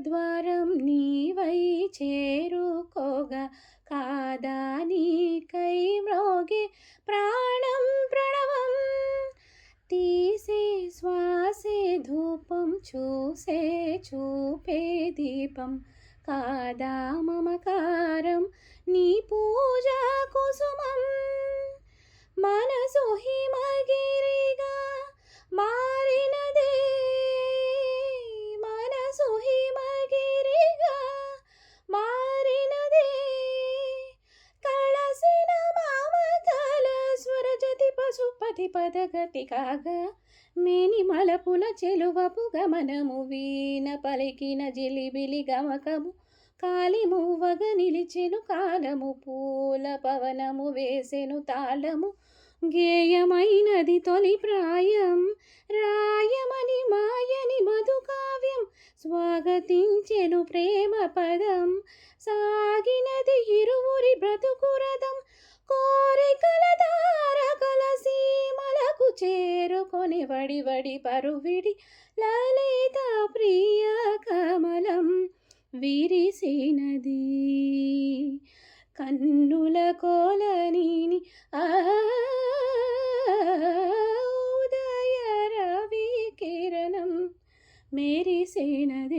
ద్వారం నీవై చేరుకోగా కాదా నీకై మ్రోగే ప్రాణం ప్రణవం తీసే శ్వాసే ధూపం చూసే చూపే దీపం కాదా మమకారం నీ పూజా కుసుమం మనసు హిమగిరిగా మారినదే మనసు హిమగిరిగా మారినదే కళసిన మామకల స్వరజతి పశుపతి పదగతి కాగా మేని మలపుల చెలువపు గమనము వీణ పలికిన జిలిబిలి గమకము కాలి మూవగ నిలిచెను కాలము పూల పవనము వేసెను తాళము గేయమైనది తొలి ప్రాయం రాయమని మాయని మధుకావ్యం స్వాగతించెను ప్రేమ పదం సాగినది ఇరువురి బ్రతుకురథం కోరికల తారకల సీమలకు చేరుకొని వడి వడి పరువిడి లలిత ప్రియ కమలం విరిసినది కన్నుల కోలనీని ఉదయ రవి కిరణం మెరిసినది.